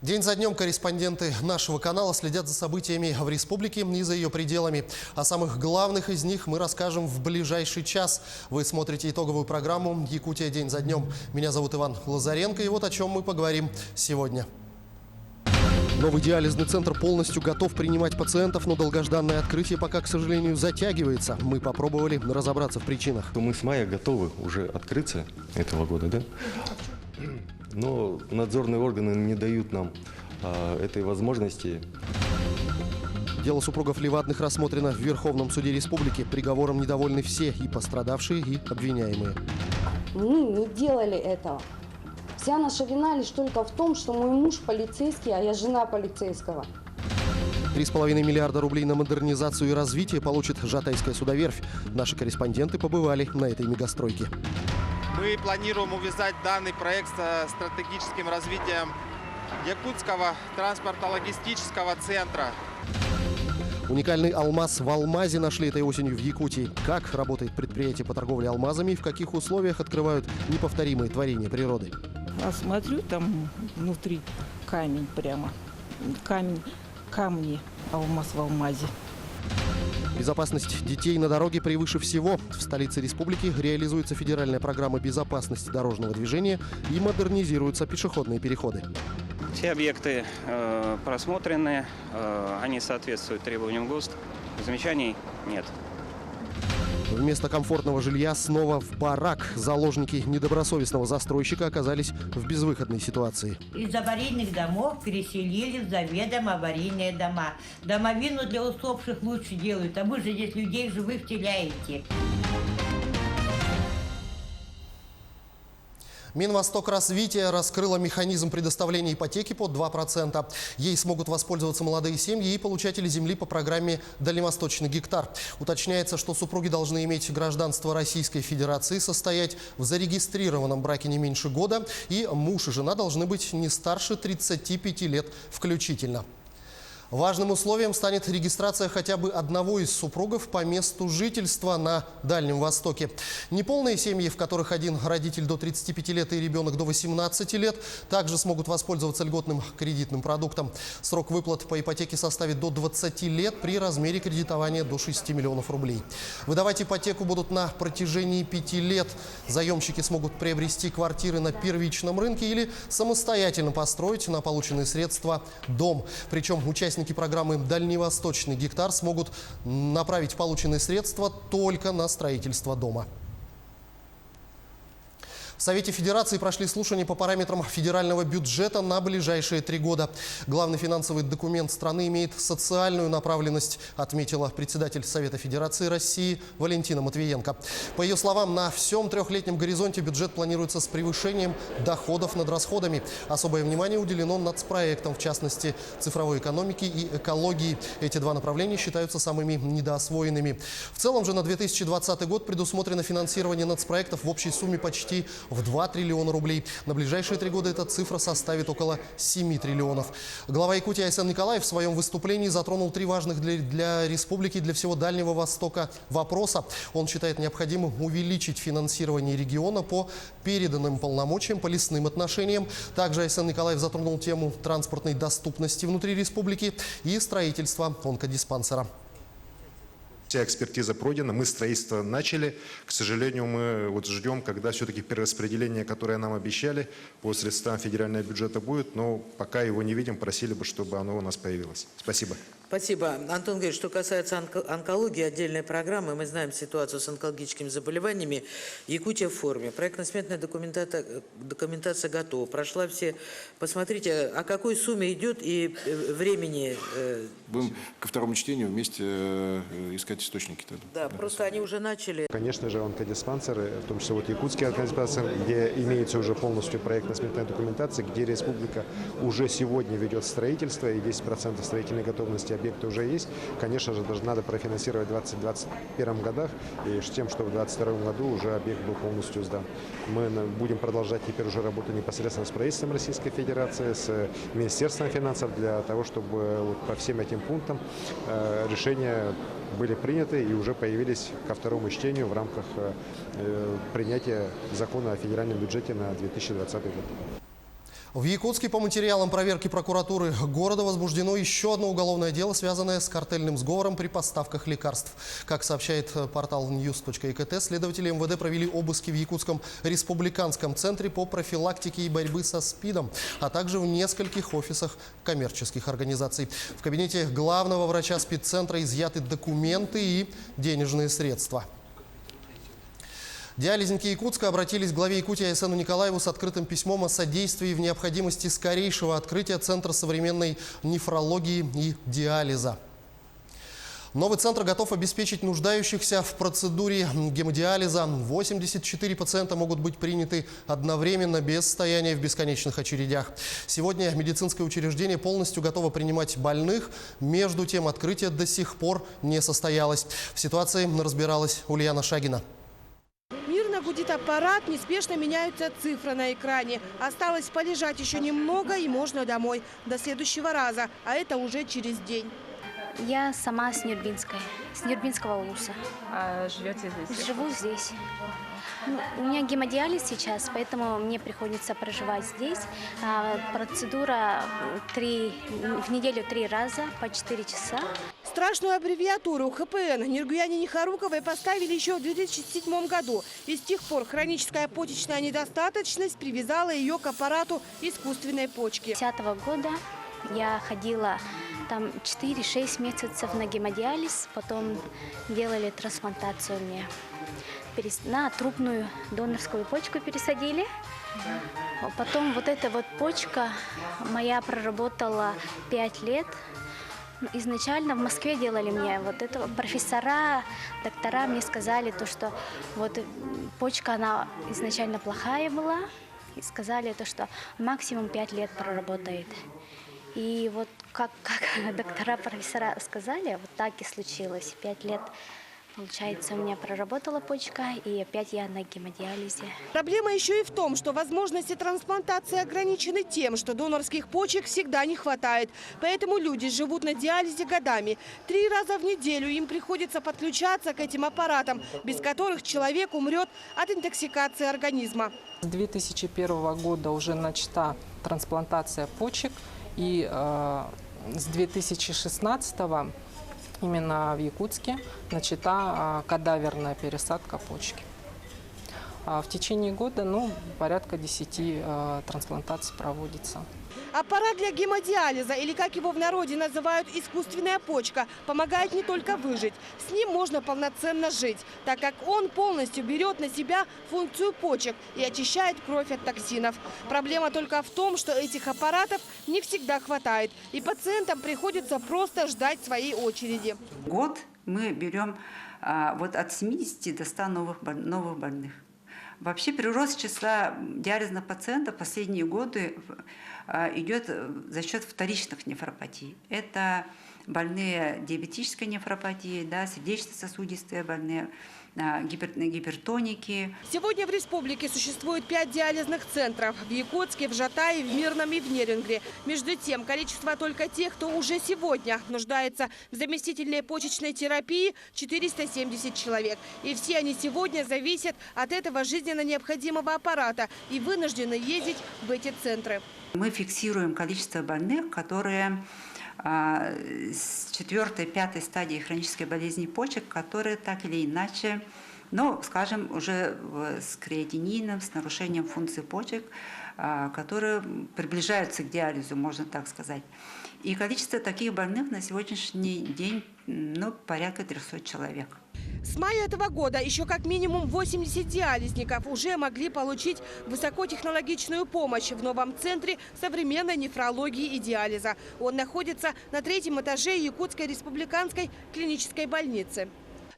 День за днем корреспонденты нашего канала следят за событиями в республике и за ее пределами. О самых главных из них мы расскажем в ближайший час. Вы смотрите итоговую программу «Якутия. День за днем». Меня зовут Иван Лазаренко, и вот о чем мы поговорим сегодня. Новый диализный центр полностью готов принимать пациентов, но долгожданное открытие пока, к сожалению, затягивается. Мы попробовали разобраться в причинах. Мы с мая готовы уже открыться этого года, да? Но надзорные органы не дают нам этой возможности. Дело супругов Левадных рассмотрено в Верховном суде республики. Приговором недовольны все, и пострадавшие, и обвиняемые. Мы не делали этого. Вся наша вина лишь только в том, что мой муж полицейский, а я жена полицейского. 3,5 миллиарда рублей на модернизацию и развитие получит Жатайская судоверфь. Наши корреспонденты побывали на этой мегастройке. Мы планируем увязать данный проект со стратегическим развитием Якутского транспортно-логистического центра. Уникальный алмаз в алмазе нашли этой осенью в Якутии. Как работает предприятие по торговле алмазами и в каких условиях открывают неповторимые творения природы. А смотрю, там внутри камень прямо. Камни, алмаз в алмазе. Безопасность детей на дороге превыше всего. В столице республики реализуется федеральная программа безопасности дорожного движения и модернизируются пешеходные переходы. Все объекты просмотрены, они соответствуют требованиям ГОСТ. Замечаний нет. Вместо комфортного жилья снова в барак. Заложники недобросовестного застройщика оказались в безвыходной ситуации. Из аварийных домов переселили в заведомо аварийные дома. Домовину для усопших лучше делают, а вы же здесь людей живых теряете. Минвостокразвитие раскрыло механизм предоставления ипотеки под 2%. Ей смогут воспользоваться молодые семьи и получатели земли по программе «Дальневосточный гектар». Уточняется, что супруги должны иметь гражданство Российской Федерации, состоять в зарегистрированном браке не меньше года, и муж и жена должны быть не старше 35 лет включительно. Важным условием станет регистрация хотя бы одного из супругов по месту жительства на Дальнем Востоке. Неполные семьи, в которых один родитель до 35 лет и ребенок до 18 лет, также смогут воспользоваться льготным кредитным продуктом. Срок выплат по ипотеке составит до 20 лет при размере кредитования до 6 миллионов рублей. Выдавать ипотеку будут на протяжении 5 лет. Заемщики смогут приобрести квартиры на первичном рынке или самостоятельно построить на полученные средства дом. Причем участники программы «Дальневосточный гектар» смогут направить полученные средства только на строительство дома. В Совете Федерации прошли слушания по параметрам федерального бюджета на ближайшие 3 года. Главный финансовый документ страны имеет социальную направленность, отметила председатель Совета Федерации России Валентина Матвиенко. По ее словам, на всем трехлетнем горизонте бюджет планируется с превышением доходов над расходами. Особое внимание уделено нацпроектам, в частности, цифровой экономики и экологии. Эти два направления считаются самыми недоосвоенными. В целом же на 2020 год предусмотрено финансирование нацпроектов в общей сумме почти в 2 триллиона рублей. На ближайшие 3 года эта цифра составит около 7 триллионов. Глава Якутии Айсен Николаев в своем выступлении затронул 3 важных для республики и для всего Дальнего Востока вопроса. Он считает необходимым увеличить финансирование региона по переданным полномочиям, по лесным отношениям. Также Айсен Николаев затронул тему транспортной доступности внутри республики и строительства онкодиспансера. Вся экспертиза пройдена, мы строительство начали. К сожалению, мы ждем, когда все-таки перераспределение, которое нам обещали, по средствам федерального бюджета будет, но пока его не видим, просили бы, чтобы оно у нас появилось. Спасибо. Спасибо. Антон Григорьевич, что касается онкологии, отдельной программы, мы знаем ситуацию с онкологическими заболеваниями. Якутия в форме. Проектно-сметная документация готова. Прошла все. Посмотрите, о какой сумме идет и времени. Будем ко второму чтению вместе искать источники тогда. Да, просто они уже начали. Конечно же, онкодиспансеры, в том числе якутский онкодиспансер, где имеется уже полностью проектно-сметная документация, где республика уже сегодня ведет строительство, и 10% строительной готовности объекта уже есть. Конечно же, даже надо профинансировать в 2021 годах, и с тем, чтобы в 2022 году уже объект был полностью сдан. Мы будем продолжать теперь уже работу непосредственно с правительством Российской Федерации, с Министерством финансов, для того, чтобы по всем этим пунктам решения были приняты и уже появились ко второму чтению в рамках принятия закона о федеральном бюджете на 2020 год. В Якутске по материалам проверки прокуратуры города возбуждено еще одно уголовное дело, связанное с картельным сговором при поставках лекарств. Как сообщает портал news.ekt, следователи МВД провели обыски в Якутском республиканском центре по профилактике и борьбе со СПИДом, а также в нескольких офисах коммерческих организаций. В кабинете главного врача СПИД-центра изъяты документы и денежные средства. Диализники Якутска обратились к главе Якутии Айсену Николаеву с открытым письмом о содействии в необходимости скорейшего открытия Центра современной нефрологии и диализа. Новый центр готов обеспечить нуждающихся в процедуре гемодиализа. 84 пациента могут быть приняты одновременно без стояния в бесконечных очередях. Сегодня медицинское учреждение полностью готово принимать больных. Между тем, открытие до сих пор не состоялось. В ситуации разбиралась Ульяна Шагина. Гудит аппарат, неспешно меняются цифры на экране. Осталось полежать еще немного и можно домой. До следующего раза, а это уже через день. Я сама с Нюрбинского улуса. А живете здесь? Живу здесь. У меня гемодиализ сейчас, поэтому мне приходится проживать здесь. Процедура в неделю 3 раза по 4 часа. Страшную аббревиатуру ХПН Ниргуяне Нихаруковой поставили еще в 2007 году. И с тех пор хроническая почечная недостаточность привязала ее к аппарату искусственной почки. 2010 года я ходила там 4-6 месяцев на гемодиализ, потом делали трансплантацию мне. На трупную донорскую почку пересадили. Потом вот эта вот почка моя проработала 5 лет. Изначально в Москве делали мне вот это. Профессора, доктора мне сказали, что вот почка, она изначально плохая была. И сказали, что максимум 5 лет проработает. И вот как доктора, профессора сказали, вот так и случилось. 5 лет, получается, у меня проработала почка, и опять я на гемодиализе. Проблема еще и в том, что возможности трансплантации ограничены тем, что донорских почек всегда не хватает. Поэтому люди живут на диализе годами. 3 раза в неделю им приходится подключаться к этим аппаратам, без которых человек умрет от интоксикации организма. С 2001 года уже начата трансплантация почек. И с 2016 именно в Якутске начата кадаверная пересадка почки. В течение года порядка 10 трансплантаций проводится. Аппарат для гемодиализа, или как его в народе называют искусственная почка, помогает не только выжить. С ним можно полноценно жить, так как он полностью берет на себя функцию почек и очищает кровь от токсинов. Проблема только в том, что этих аппаратов не всегда хватает, и пациентам приходится просто ждать своей очереди. В год мы берем от 70 до 100 новых больных. Вообще прирост числа диализных пациентов в последние годы идет за счет вторичных нефропатий. Это больные диабетической нефропатией, сердечно-сосудистые больные, гипертоники. Сегодня в республике существует 5 диализных центров. В Якутске, в Жатае, в Мирном и в Нерингре. Между тем, количество только тех, кто уже сегодня нуждается в заместительной почечной терапии, 470 человек. И все они сегодня зависят от этого жизненно необходимого аппарата и вынуждены ездить в эти центры. Мы фиксируем количество больных, которые с 4-5 стадии хронической болезни почек, которые так или иначе, скажем, уже с креатинином, с нарушением функции почек, которые приближаются к диализу, можно так сказать. И количество таких больных на сегодняшний день порядка 300 человек. С мая этого года еще как минимум 80 диализников уже могли получить высокотехнологичную помощь в новом центре современной нефрологии и диализа. Он находится на 3-м этаже Якутской республиканской клинической больницы.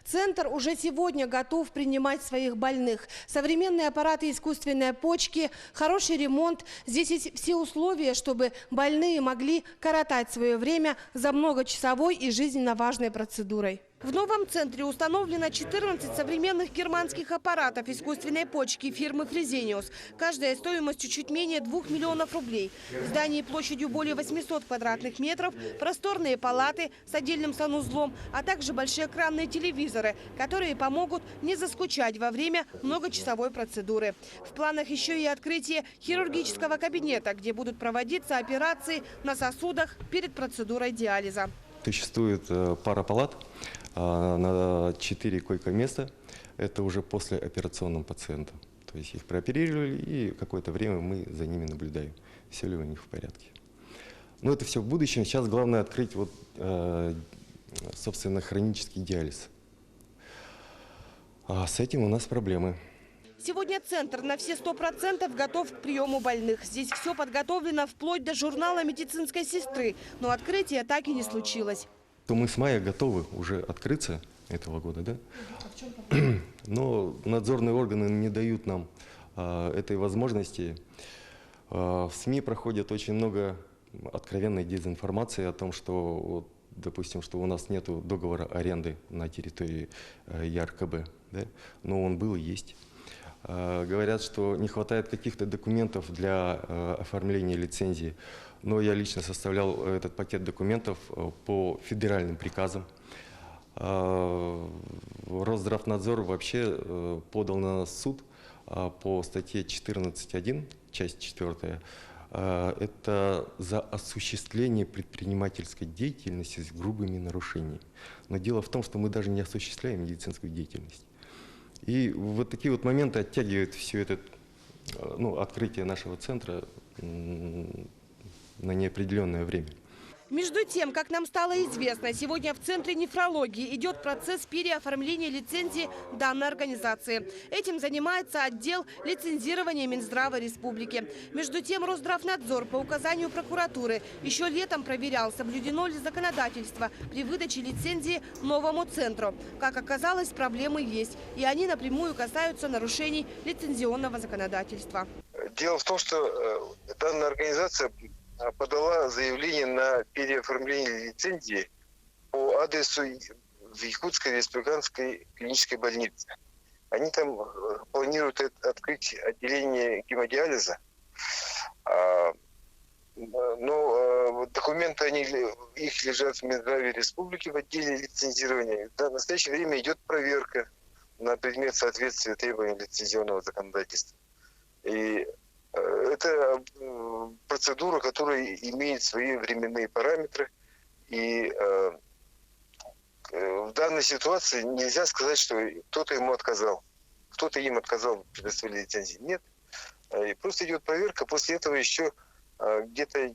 Центр уже сегодня готов принимать своих больных. Современные аппараты искусственной почки, хороший ремонт. Здесь есть все условия, чтобы больные могли коротать свое время за многочасовой и жизненно важной процедурой. В новом центре установлено 14 современных германских аппаратов искусственной почки фирмы Fresenius. Каждая стоимостью чуть менее 2 миллионов рублей. В здании площадью более 800 квадратных метров, просторные палаты с отдельным санузлом, а также большеэкранные телевизоры, которые помогут не заскучать во время многочасовой процедуры. В планах еще и открытие хирургического кабинета, где будут проводиться операции на сосудах перед процедурой диализа. Существует пара палат на 4 койко-места. Это уже после операционного пациента. То есть их прооперировали, и какое-то время мы за ними наблюдаем, все ли у них в порядке. Но это все в будущем. Сейчас главное открыть, собственно, хронический диализ. А с этим у нас проблемы. Сегодня центр на все 100% готов к приему больных. Здесь все подготовлено вплоть до журнала медицинской сестры. Но открытие так и не случилось. То мы с мая готовы уже открыться этого года, да? Но надзорные органы не дают нам этой возможности. В СМИ проходит очень много откровенной дезинформации о том, что, допустим, что у нас нет договора аренды на территории ЯРКБ, да? Но он был и есть. Говорят, что не хватает каких-то документов для оформления лицензии. Но я лично составлял этот пакет документов по федеральным приказам. Росздравнадзор вообще подал на нас в суд по статье 14.1, часть 4. Это за осуществление предпринимательской деятельности с грубыми нарушениями. Но дело в том, что мы даже не осуществляем медицинскую деятельность. И вот такие вот моменты оттягивают все это, открытие нашего центра на неопределенное время. Между тем, как нам стало известно, сегодня в Центре нефрологии идет процесс переоформления лицензии данной организации. Этим занимается отдел лицензирования Минздрава Республики. Между тем, Росздравнадзор по указанию прокуратуры еще летом проверял, соблюдено ли законодательство при выдаче лицензии новому центру. Как оказалось, проблемы есть, и они напрямую касаются нарушений лицензионного законодательства. Дело в том, что данная организация подала заявление на переоформление лицензии по адресу в Якутской республиканской клинической больнице. Они там планируют открыть отделение гемодиализа, но документы их лежат в Минздраве Республики в отделе лицензирования. В настоящее время идет проверка на предмет соответствия требованиям лицензионного законодательства. И это процедура, которая имеет свои временные параметры. И в данной ситуации нельзя сказать, что кто-то ему отказал. Кто-то им отказал в предоставлении лицензии. Нет. И просто идет проверка. После этого еще где-то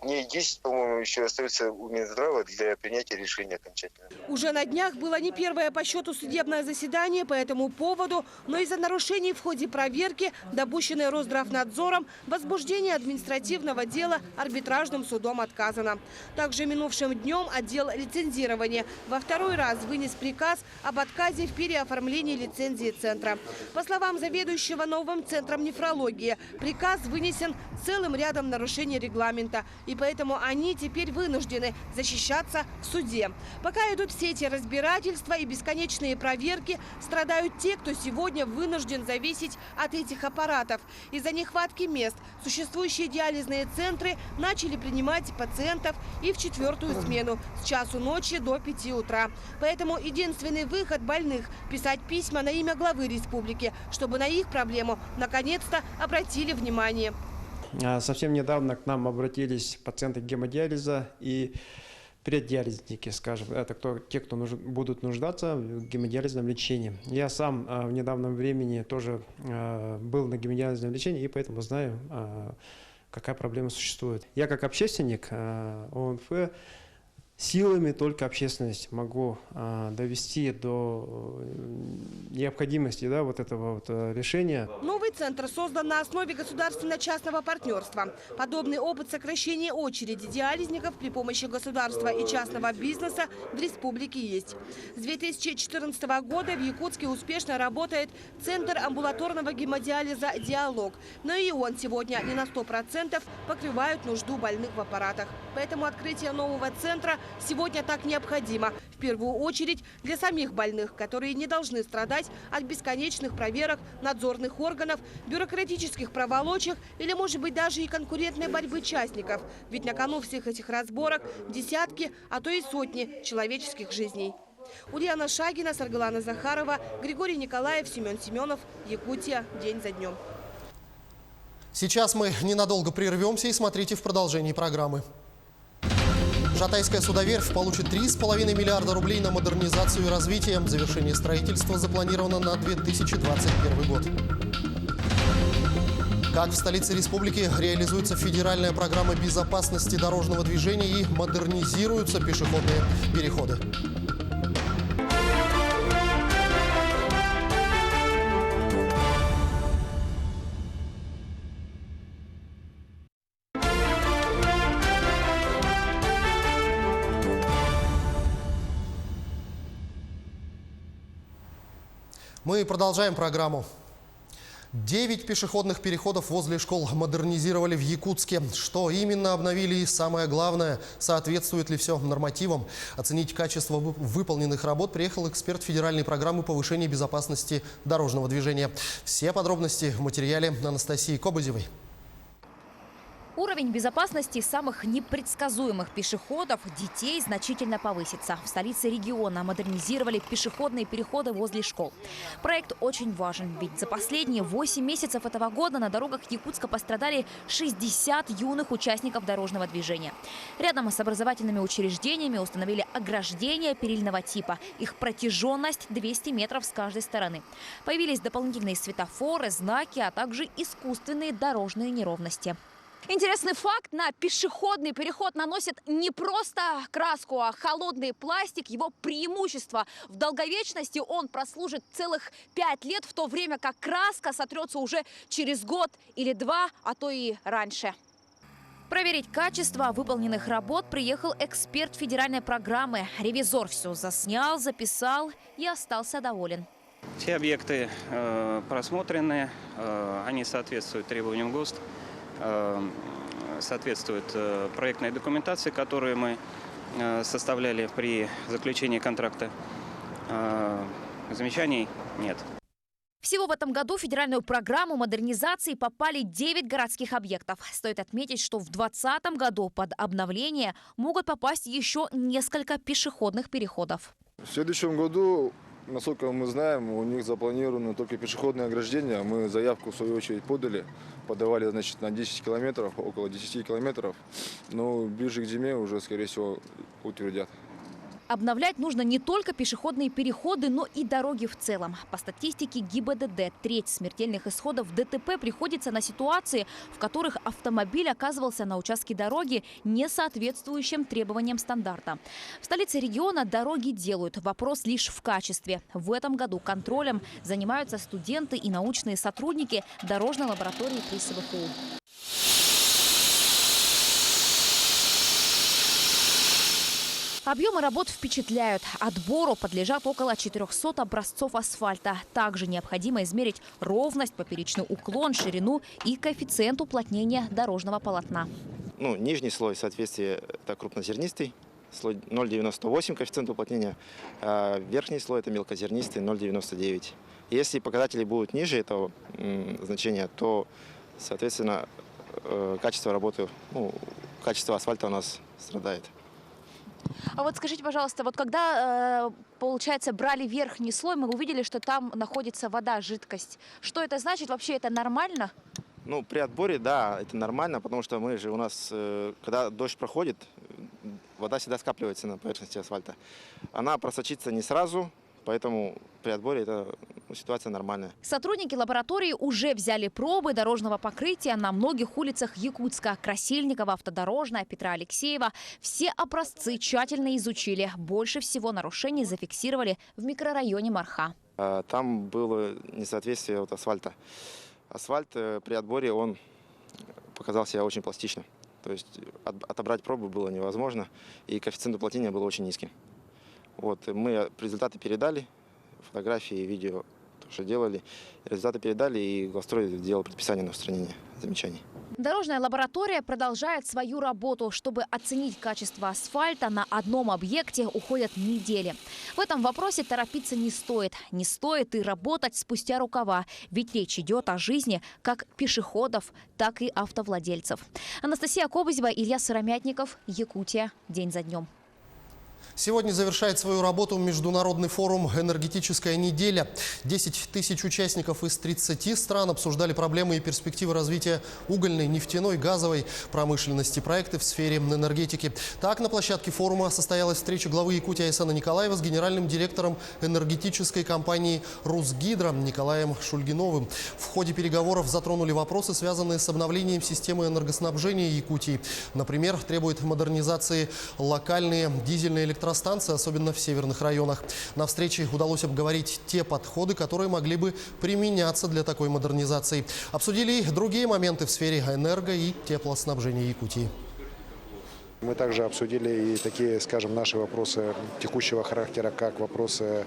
дней 10, по-моему, еще остается у Минздрава для принятия решения окончательно. Уже на днях было не первое по счету судебное заседание по этому поводу, но из-за нарушений в ходе проверки, допущенной Росздравнадзором, возбуждение административного дела арбитражным судом отказано. Также минувшим днем отдел лицензирования во второй раз вынес приказ об отказе в переоформлении лицензии центра. По словам заведующего новым центром нефрологии, приказ вынесен целым рядом нарушений регламента. И поэтому они теперь вынуждены защищаться в суде. Пока идут все эти разбирательства и бесконечные проверки, страдают те, кто сегодня вынужден зависеть от этих аппаратов. Из-за нехватки мест существующие диализные центры начали принимать пациентов и в 4-ю смену с часу ночи до 5 утра. Поэтому единственный выход больных – писать письма на имя главы республики, чтобы на их проблему наконец-то обратили внимание. Совсем недавно к нам обратились пациенты гемодиализа и преддиализники, скажем. Это те, кто будут нуждаться в гемодиализном лечении. Я сам в недавнем времени тоже был на гемодиализном лечении, и поэтому знаю, какая проблема существует. Я как общественник ОНФ силами только общественности могу довести до необходимости этого решения. Новый центр создан на основе государственно-частного партнерства. Подобный опыт сокращения очереди диализников при помощи государства и частного бизнеса в республике есть. С 2014 года в Якутске успешно работает Центр амбулаторного гемодиализа «Диалог». Но и он сегодня не на 100% покрывает нужду больных в аппаратах. Поэтому открытие нового центра сегодня так необходимо. В первую очередь для самих больных, которые не должны страдать от бесконечных проверок надзорных органов, бюрократических проволочек или, может быть, даже и конкурентной борьбы частников. Ведь на кону всех этих разборок десятки, а то и сотни человеческих жизней. Ульяна Шагина, Саргалана Захарова, Григорий Николаев, Семен Семенов. Якутия. День за днем. Сейчас мы ненадолго прервемся и смотрите в продолжении программы. Шатайская судоверфь получит 3,5 миллиарда рублей на модернизацию и развитие. Завершение строительства запланировано на 2021 год. Как в столице республики реализуется федеральная программа безопасности дорожного движения и модернизируются пешеходные переходы. Мы продолжаем программу. 9 пешеходных переходов возле школ модернизировали в Якутске. Что именно обновили и, самое главное, соответствует ли все нормативам? Оценить качество выполненных работ приехал эксперт федеральной программы повышения безопасности дорожного движения. Все подробности в материале Анастасии Кобызевой. Уровень безопасности самых непредсказуемых пешеходов, детей, значительно повысится. В столице региона модернизировали пешеходные переходы возле школ. Проект очень важен, ведь за последние 8 месяцев этого года на дорогах Якутска пострадали 60 юных участников дорожного движения. Рядом с образовательными учреждениями установили ограждения перильного типа. Их протяженность 200 метров с каждой стороны. Появились дополнительные светофоры, знаки, а также искусственные дорожные неровности. Интересный факт: на пешеходный переход наносят не просто краску, а холодный пластик. Его преимущество: в долговечности он прослужит целых 5 лет, в то время как краска сотрется уже через год или 2, а то и раньше. Проверить качество выполненных работ приехал эксперт федеральной программы. Ревизор все заснял, записал и остался доволен. Все объекты просмотрены, они соответствуют требованиям ГОСТ. Соответствует проектной документации, которую мы составляли при заключении контракта. Замечаний нет. Всего в этом году в федеральную программу модернизации попали 9 городских объектов. Стоит отметить, что в 2020 году под обновление могут попасть еще несколько пешеходных переходов. В следующем году, насколько мы знаем, у них запланировано только пешеходное ограждение. Мы заявку в свою очередь подавали, значит, на 10 километров, около 10 километров. Но ближе к зиме уже, скорее всего, утвердят. Обновлять нужно не только пешеходные переходы, но и дороги в целом. По статистике ГИБДД, треть смертельных исходов ДТП приходится на ситуации, в которых автомобиль оказывался на участке дороги, не соответствующем требованиям стандарта. В столице региона дороги делают. Вопрос лишь в качестве. В этом году контролем занимаются студенты и научные сотрудники дорожной лаборатории при СВХУ. Объемы работ впечатляют. Отбору подлежат около 400 образцов асфальта. Также необходимо измерить ровность, поперечный уклон, ширину и коэффициент уплотнения дорожного полотна. Нижний слой соответствия – это крупнозернистый, слой 0,98 коэффициент уплотнения. А верхний слой – это мелкозернистый, 0,99. Если показатели будут ниже этого значения, то, соответственно, качество работы, качество асфальта у нас страдает. А вот скажите, пожалуйста, вот когда, получается, брали верхний слой, мы увидели, что там находится вода, жидкость. Что это значит? Вообще это нормально? При отборе, да, это нормально, потому что у нас, когда дождь проходит, вода всегда скапливается на поверхности асфальта. Она просочится не сразу, поэтому при отборе это ситуация нормальная. Сотрудники лаборатории уже взяли пробы дорожного покрытия на многих улицах Якутска. Красильникова, Автодорожная, Петра Алексеева. Все образцы тщательно изучили. Больше всего нарушений зафиксировали в микрорайоне Марха. Там было несоответствие от асфальта. Асфальт при отборе он показал себя очень пластично. То есть отобрать пробы было невозможно, и коэффициент уплотнения был очень низкий. Мы результаты передали, фотографии и видео, что делали. Результаты передали, и главстрой сделал предписание на устранение замечаний. Дорожная лаборатория продолжает свою работу. Чтобы оценить качество асфальта, на одном объекте уходят недели. В этом вопросе торопиться не стоит. Не стоит и работать спустя рукава. Ведь речь идет о жизни как пешеходов, так и автовладельцев. Анастасия Кобызева, Илья Сыромятников, Якутия. День за днем. Сегодня завершает свою работу международный форум «Энергетическая неделя». 10 тысяч участников из 30 стран обсуждали проблемы и перспективы развития угольной, нефтяной, газовой промышленности, проекты в сфере энергетики. Так, на площадке форума состоялась встреча главы Якутии Айсена Николаева с генеральным директором энергетической компании «Русгидро» Николаем Шульгиновым. В ходе переговоров затронули вопросы, связанные с обновлением системы энергоснабжения Якутии. Например, требует модернизации локальные дизельные электростанции, особенно в северных районах. На встрече удалось обговорить те подходы, которые могли бы применяться для такой модернизации. Обсудили и другие моменты в сфере энерго- и теплоснабжения Якутии. Мы также обсудили и такие, скажем, наши вопросы текущего характера, как вопросы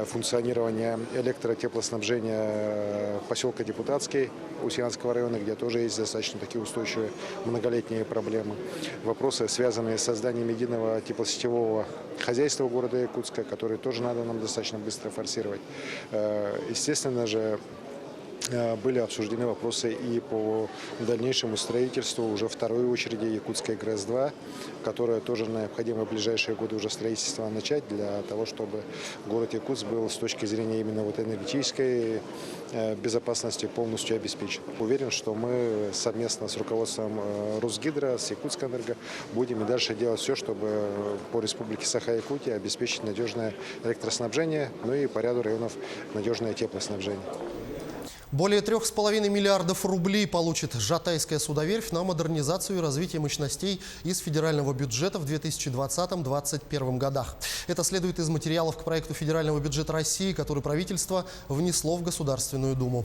функционирования электротеплоснабжения поселка Депутатский Ульяновского района, где тоже есть достаточно такие устойчивые многолетние проблемы. Вопросы, связанные с созданием единого теплосетевого хозяйства города Якутска, которые тоже надо нам достаточно быстро форсировать. Естественно же, были обсуждены вопросы и по дальнейшему строительству уже второй очереди Якутской ГРЭС-2, которая тоже необходимо в ближайшие годы уже строительство начать для того, чтобы город Якутск был с точки зрения именно вот энергетической безопасности полностью обеспечен. Уверен, что мы совместно с руководством Русгидро, с Якутскэнерго будем и дальше делать все, чтобы по республике Саха-Якутия обеспечить надежное электроснабжение, ну и по ряду районов надежное теплоснабжение. Более 3,5 миллиардов рублей получит Жатайская судоверфь на модернизацию и развитие мощностей из федерального бюджета в 2020-2021 годах. Это следует из материалов к проекту федерального бюджета России, который правительство внесло в Государственную Думу.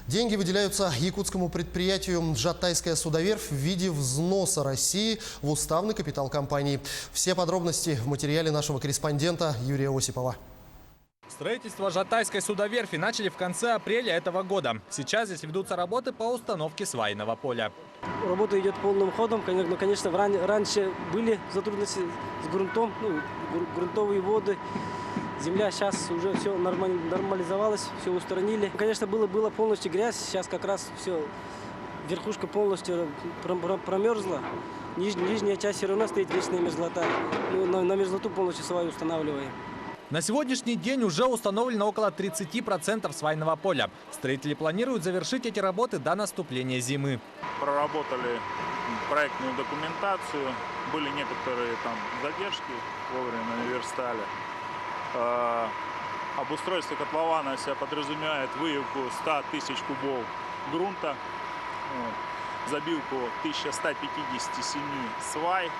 Деньги выделяются якутскому предприятию «Жатайская судоверфь» в виде взноса России в уставный капитал компании. Все подробности в материале нашего корреспондента Юрия Осипова. Строительство Жатайской судоверфи начали в конце апреля этого года. Сейчас здесь ведутся работы по установке свайного поля. Работа идет полным ходом. Конечно, раньше были затруднения с грунтом, грунтовые воды. Земля сейчас уже все нормализовалось, все устранили. Конечно, была полностью грязь. Сейчас как раз все, верхушка полностью промерзла. Нижняя часть все равно стоит вечная мерзлота. На мерзлоту полностью свай устанавливаем. На сегодняшний день уже установлено около 30% свайного поля. Строители планируют завершить эти работы до наступления зимы. Проработали проектную документацию, были некоторые там задержки, вовремя наверстали. Обустройство котлована себя подразумевает выявку 100 тысяч кубов грунта, забивку 1157 свай,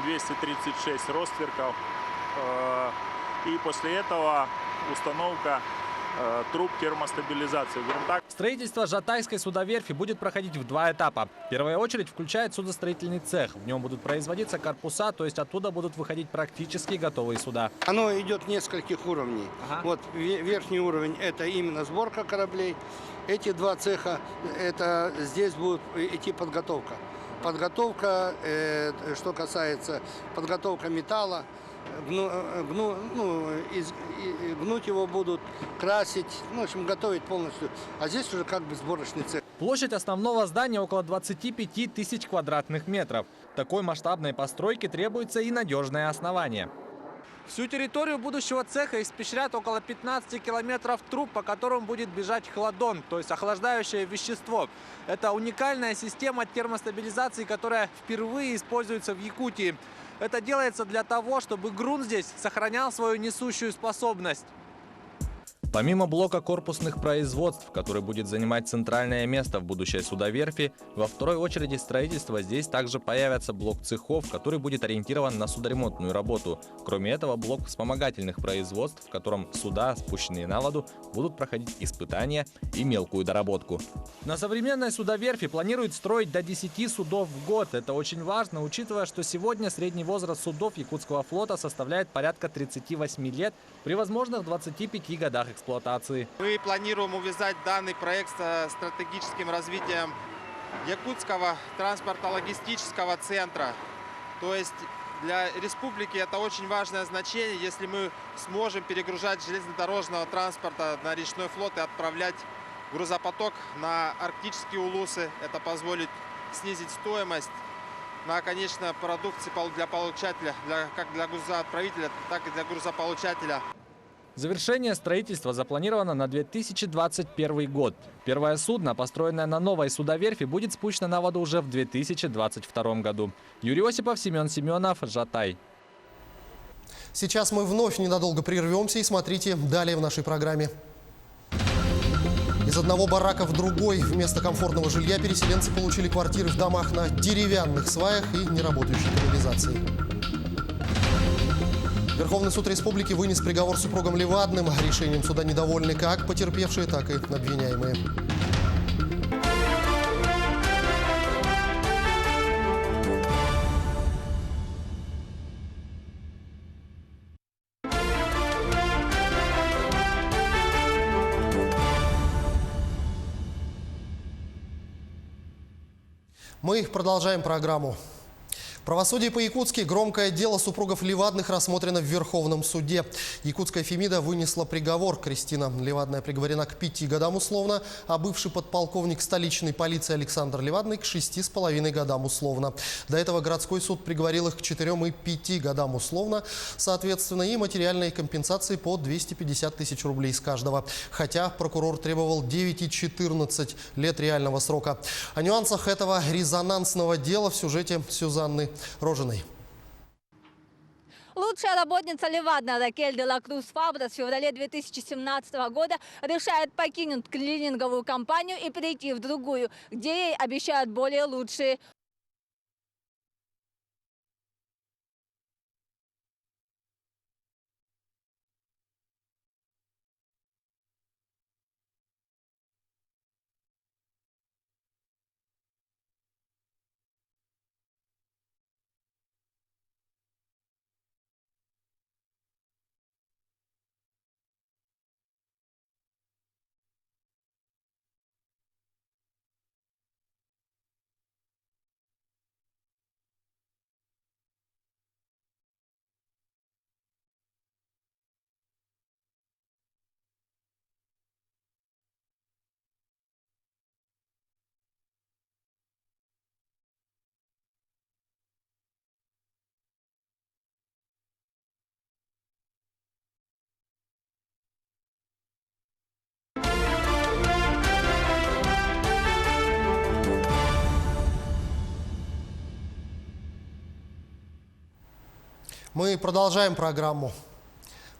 236 ростверков. И после этого установка труб термостабилизации грунта. Строительство Жатайской судоверфи будет проходить в два этапа. Первая очередь включает судостроительный цех. В нем будут производиться корпуса, то есть оттуда будут выходить практически готовые суда. Оно идет нескольких уровней. Ага. Вот верхний уровень – это именно сборка кораблей. Эти два цеха – это здесь будет идти подготовка. Подготовка, что касается подготовка металла. Гнуть его будут, красить, в общем, готовить полностью. А здесь уже как бы сборочный цех. Площадь основного здания около 25 тысяч квадратных метров. Такой масштабной постройке требуется и надежное основание. Всю территорию будущего цеха испещрят около 15 километров труб, по которым будет бежать хладон, то есть охлаждающее вещество. Это уникальная система термостабилизации, которая впервые используется в Якутии. Это делается для того, чтобы грунт здесь сохранял свою несущую способность. Помимо блока корпусных производств, который будет занимать центральное место в будущей судоверфи, во второй очереди строительства здесь также появится блок цехов, который будет ориентирован на судоремонтную работу. Кроме этого, блок вспомогательных производств, в котором суда, спущенные на воду, будут проходить испытания и мелкую доработку. На современной судоверфи планируют строить до 10 судов в год. Это очень важно, учитывая, что сегодня средний возраст судов Якутского флота составляет порядка 38 лет при возможных 25 годах эксплуатации. эксплуатации. Мы планируем увязать данный проект с стратегическим развитием Якутского транспортно-логистического центра. То есть для республики это очень важное значение, если мы сможем перегружать железнодорожного транспорта на речной флот и отправлять грузопоток на арктические улусы. Это позволит снизить стоимость на конечной продукции для получателя, как для грузоотправителя, так и для грузополучателя. Завершение строительства запланировано на 2021 год. Первое судно, построенное на новой судоверфи, будет спущено на воду уже в 2022 году. Юрий Осипов, Семен Семенов, Жатай. Сейчас мы вновь ненадолго прервемся и смотрите далее в нашей программе. Из одного барака в другой вместо комфортного жилья переселенцы получили квартиры в домах на деревянных сваях и неработающей канализации. Верховный суд республики вынес приговор супругам Левадным. Решением суда недовольны как потерпевшие, так и обвиняемые. Мы продолжаем программу. Правосудие по-якутски. Громкое дело супругов Левадных рассмотрено в Верховном суде. Якутская Фемида вынесла приговор. Кристина Левадная приговорена к 5 годам условно, а бывший подполковник столичной полиции Александр Левадный к 6,5 годам условно. До этого городской суд приговорил их к 4 и 5 годам условно, соответственно, и материальные компенсации по 250 тысяч рублей с каждого. Хотя прокурор требовал 9 и 14 лет реального срока. О нюансах этого резонансного дела в сюжете Сюзанны Рожиной. Лучшая работница Левадна Ракель де ла Круз Фабрас в феврале 2017 года решает покинуть клининговую компанию и перейти в другую, где ей обещают более лучшие. Мы продолжаем программу.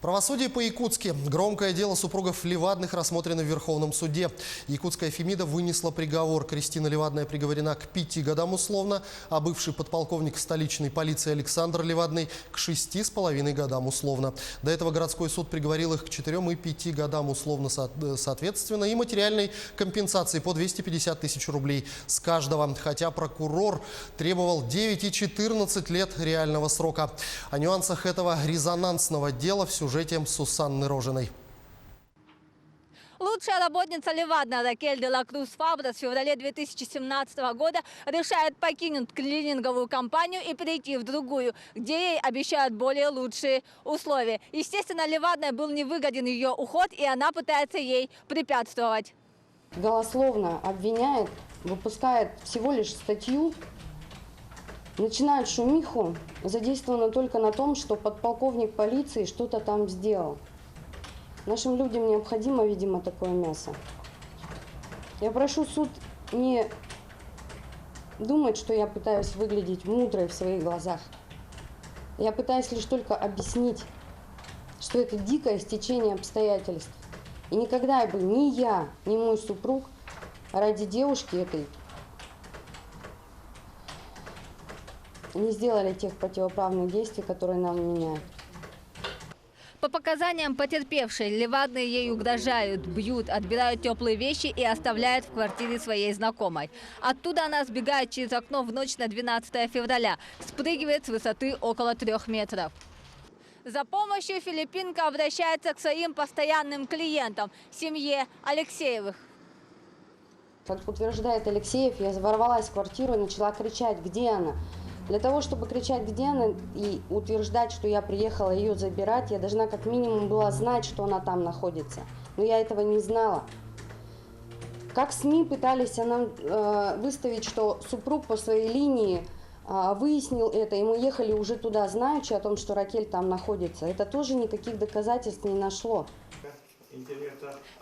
Правосудие по-якутски. Громкое дело супругов Левадных рассмотрено в Верховном суде. Якутская Фемида вынесла приговор. Кристина Левадная приговорена к 5 годам условно, а бывший подполковник столичной полиции Александр Левадный к 6,5 годам условно. До этого городской суд приговорил их к 4 и 5 годам условно соответственно и материальной компенсации по 250 тысяч рублей с каждого. Хотя прокурор требовал 9 и 14 лет реального срока. О нюансах этого резонансного дела в сюжете Сусанны Рожиной. Лучшая работница Левадна Ракель де ла Круз Фабрас в феврале 2017 года решает покинуть клининговую компанию и перейти в другую, где ей обещают более лучшие условия. Естественно, Левадной был невыгоден ее уход, и она пытается ей препятствовать. Голословно обвиняет, выпускает всего лишь статью, начинает шумиху, задействовано только на том, что подполковник полиции что-то там сделал. Нашим людям необходимо, видимо, такое мясо. Я прошу суд не думать, что я пытаюсь выглядеть мудрой в своих глазах. Я пытаюсь лишь только объяснить, что это дикое стечение обстоятельств. И никогда бы ни я, ни мой супруг ради девушки этой не сделали тех противоправных действий, которые нам вменяют. По показаниям потерпевшей, Левадные ей угрожают, бьют, отбирают теплые вещи и оставляют в квартире своей знакомой. Оттуда она сбегает через окно в ночь на 12 февраля, спрыгивает с высоты около 3 метров. За помощью филиппинка обращается к своим постоянным клиентам – семье Алексеевых. Как утверждает Алексеев, я ворвалась в квартиру и начала кричать, где она. Для того, чтобы кричать, где она, и утверждать, что я приехала ее забирать, я должна как минимум была знать, что она там находится. Но я этого не знала. Как СМИ пытались нам выставить, что супруг по своей линии выяснил это, и мы ехали уже туда, знаючи о том, что Ракель там находится. Это тоже никаких доказательств не нашло.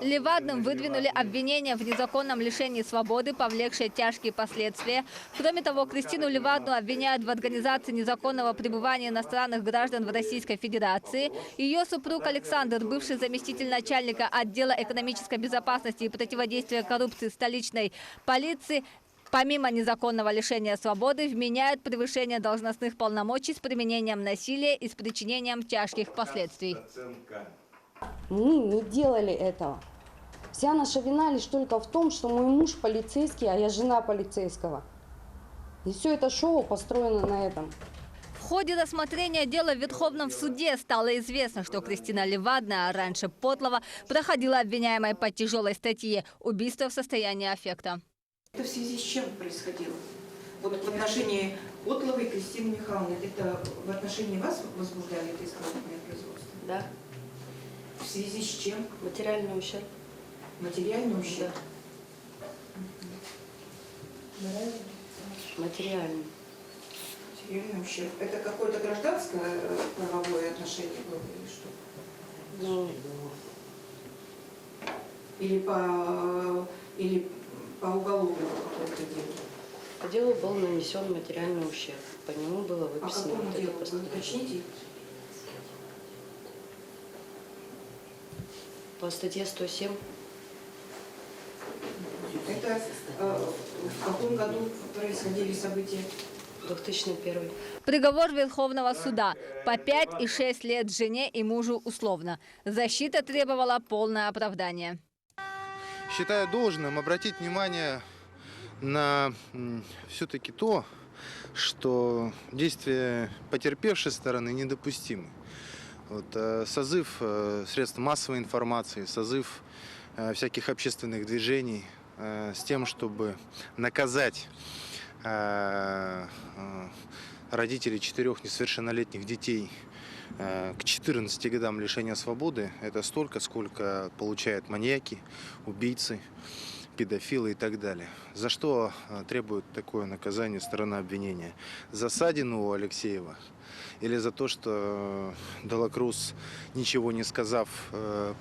Ливадным выдвинули обвинения в незаконном лишении свободы, повлекшее тяжкие последствия. Кроме того, Кристину Ливадну обвиняют в организации незаконного пребывания иностранных граждан в Российской Федерации. Ее супруг Александр, бывший заместитель начальника отдела экономической безопасности и противодействия коррупции столичной полиции, помимо незаконного лишения свободы, вменяют превышение должностных полномочий с применением насилия и с причинением тяжких последствий. Мы не делали этого. Вся наша вина лишь только в том, что мой муж полицейский, а я жена полицейского. И все это шоу построено на этом. В ходе рассмотрения дела в Верховном суде стало известно, что Кристина Ливадна, раньше Потлова, проходила обвиняемой по тяжелой статье «Убийство в состоянии аффекта». Это в связи с чем происходило? Вот в отношении Потловой и Кристины Михайловны, это в отношении вас возбуждали это исполнительное производство? Да. В связи с чем? Материальный ущерб. Материальный ущерб? Материальный. Материальный ущерб. Это какое-то гражданское правовое отношение было или что? Ну, или по уголовному какому-то делу? по делу был нанесен материальный ущерб. По нему было выписано вот это постановление. Уточните. По статье 107. Это в каком году происходили события? 2001. Приговор Верховного суда – по 5 и 6 лет жене и мужу условно. Защита требовала полное оправдание. Считаю должным обратить внимание на все-таки то, что действия потерпевшей стороны недопустимы. Вот, созыв средств массовой информации, созыв всяких общественных движений с тем, чтобы наказать родителей 4 несовершеннолетних детей к 14 годам лишения свободы, это столько, сколько получают маньяки, убийцы, педофилы и так далее. За что требует такое наказание сторона обвинения? За ссадину у Алексеева? Или за то, что Делакрус, ничего не сказав,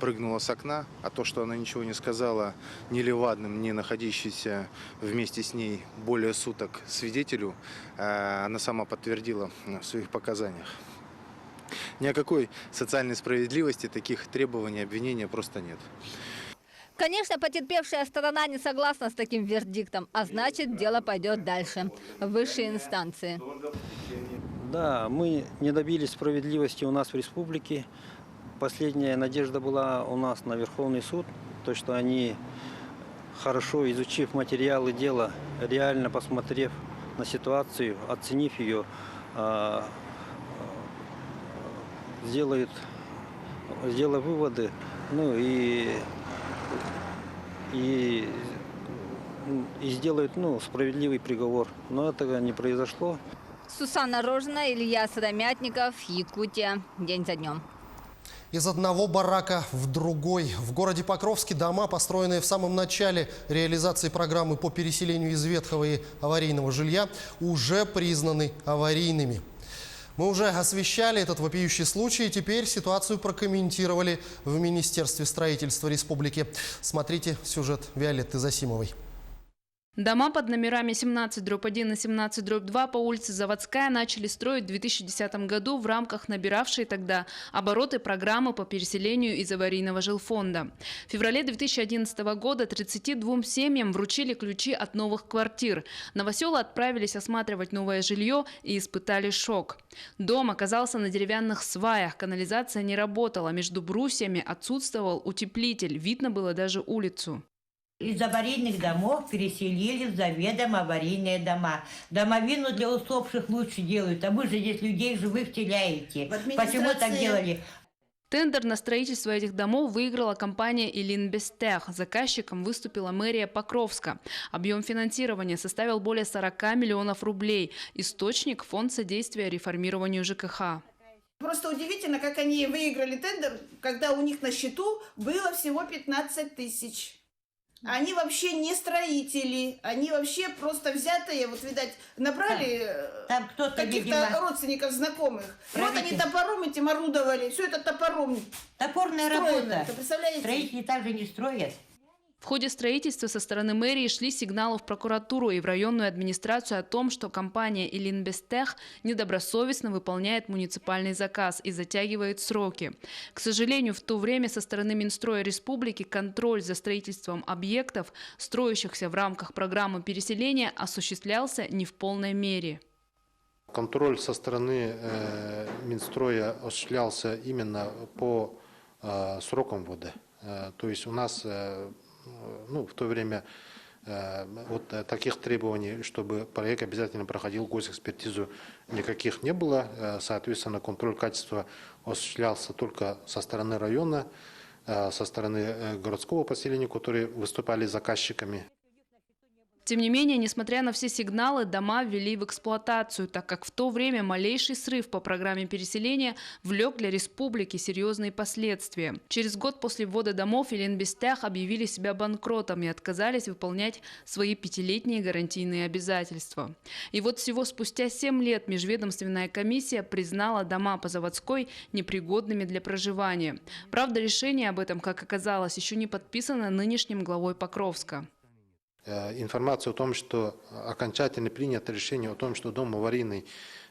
прыгнула с окна, а то, что она ничего не сказала ни Ливадным, ни находящейся вместе с ней более суток свидетелю, она сама подтвердила в своих показаниях. Ни о какой социальной справедливости таких требований обвинения просто нет. Конечно, потерпевшая сторона не согласна с таким вердиктом, а значит, дело пойдет дальше, в высшие инстанции. Да, мы не добились справедливости у нас в республике. Последняя надежда была у нас на Верховный суд, то, что они, хорошо изучив материалы дела, реально посмотрев на ситуацию, оценив ее, сделают выводы, ну и сделают справедливый приговор. Но этого не произошло. Сусанна Рожина, Илья Сыромятников, Якутия. День за днем. Из одного барака в другой. В городе Покровске дома, построенные в самом начале реализации программы по переселению из ветхого и аварийного жилья, уже признаны аварийными. Мы уже освещали этот вопиющий случай, и теперь ситуацию прокомментировали в Министерстве строительства республики. Смотрите сюжет Виолетты Засимовой. Дома под номерами 17/1 и 17/2 по улице Заводская начали строить в 2010 году в рамках набиравшей тогда обороты программы по переселению из аварийного жилфонда. В феврале 2011 года 32 семьям вручили ключи от новых квартир. Новоселы отправились осматривать новое жилье и испытали шок. Дом оказался на деревянных сваях, канализация не работала, между брусьями отсутствовал утеплитель, видно было даже улицу. Из аварийных домов переселили в заведомо аварийные дома. Домовину для усопших лучше делают, а вы же здесь людей живых теряете. Почему так делали? Тендер на строительство этих домов выиграла компания «Илинбестех». Заказчиком выступила мэрия Покровска. Объем финансирования составил более 40 миллионов рублей. Источник – Фонд содействия реформированию ЖКХ. Просто удивительно, как они выиграли тендер, когда у них на счету было всего 15 тысяч. Они вообще не строители, они вообще просто взятые, вот, видать, набрали каких-то родственников, знакомых. Вот они топором этим орудовали, все это топором. Топорная работа. Это, представляете? Строители также не строят. В ходе строительства со стороны мэрии шли сигналы в прокуратуру и в районную администрацию о том, что компания «Илинбестех» недобросовестно выполняет муниципальный заказ и затягивает сроки. К сожалению, в то время со стороны Минстроя Республики контроль за строительством объектов, строящихся в рамках программы переселения, осуществлялся не в полной мере. Контроль со стороны Минстроя осуществлялся именно по срокам ввода. То есть у нас в то время вот таких требований, чтобы проект обязательно проходил госэкспертизу, никаких не было. Соответственно, контроль качества осуществлялся только со стороны района, со стороны городского поселения, которые выступали заказчиками. Тем не менее, несмотря на все сигналы, дома ввели в эксплуатацию, так как в то время малейший срыв по программе переселения влек для республики серьезные последствия. Через год после ввода домов «Илинбестех» объявили себя банкротом и отказались выполнять свои 5-летние гарантийные обязательства. И вот всего спустя 7 лет межведомственная комиссия признала дома по Заводской непригодными для проживания. Правда, решение об этом, как оказалось, еще не подписано нынешним главой Покровска. Информация о том, что окончательно принято решение о том, что дом аварийный,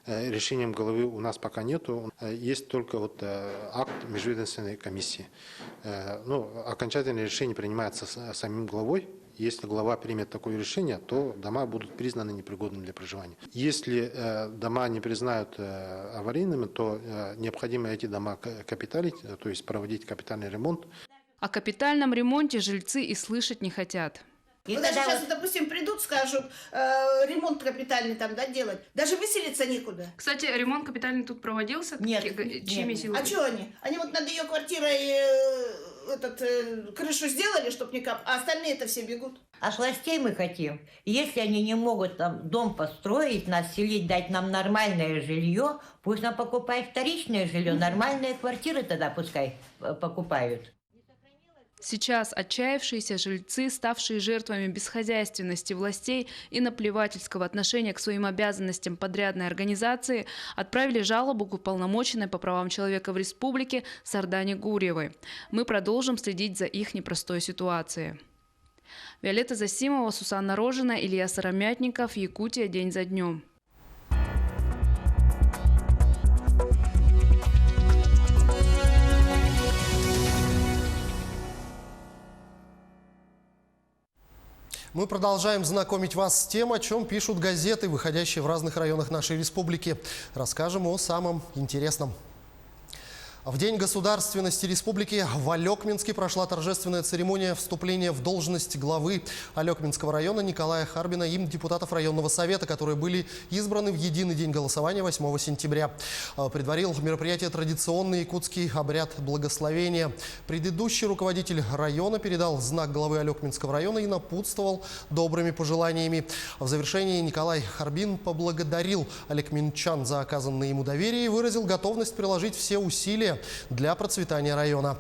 решением главы у нас пока нету. Есть только вот акт межведомственной комиссии. Окончательное решение принимается самим главой. Если глава примет такое решение, то дома будут признаны непригодными для проживания. Если дома не признают аварийными, то необходимо эти дома капиталить, то есть проводить капитальный ремонт. О капитальном ремонте жильцы и слышать не хотят. И даже сейчас, допустим, придут, скажут, ремонт капитальный там, делать. Даже выселиться некуда. Кстати, ремонт капитальный тут проводился? Нет. Чьими силами? А что они? Они вот над ее квартирой крышу сделали, чтобы не кап, а остальные-то все бегут. От властей мы хотим, если они не могут там дом построить, нас селить, дать нам нормальное жилье, пусть нам покупают вторичное жилье, нормальные квартиры тогда пускай покупают. Сейчас отчаявшиеся жильцы, ставшие жертвами бесхозяйственности властей и наплевательского отношения к своим обязанностям подрядной организации, отправили жалобу к уполномоченной по правам человека в республике Сардане Гурьевой. Мы продолжим следить за их непростой ситуацией. Виолетта Засимова, Сусанна Рожина, Илья Сыромятников, Якутия. День за днем. Мы продолжаем знакомить вас с тем, о чем пишут газеты, выходящие в разных районах нашей республики. Расскажем о самом интересном. В День государственности республики в Алекминске прошла торжественная церемония вступления в должность главы Алекминского района Николая Харбина им депутатов районного совета, которые были избраны в единый день голосования 8 сентября. Предварил мероприятие традиционный якутский обряд благословения. Предыдущий руководитель района передал знак главы Алекминского района и напутствовал добрыми пожеланиями. В завершении Николай Харбин поблагодарил алекминчан за оказанное ему доверие и выразил готовность приложить все усилия для процветания района.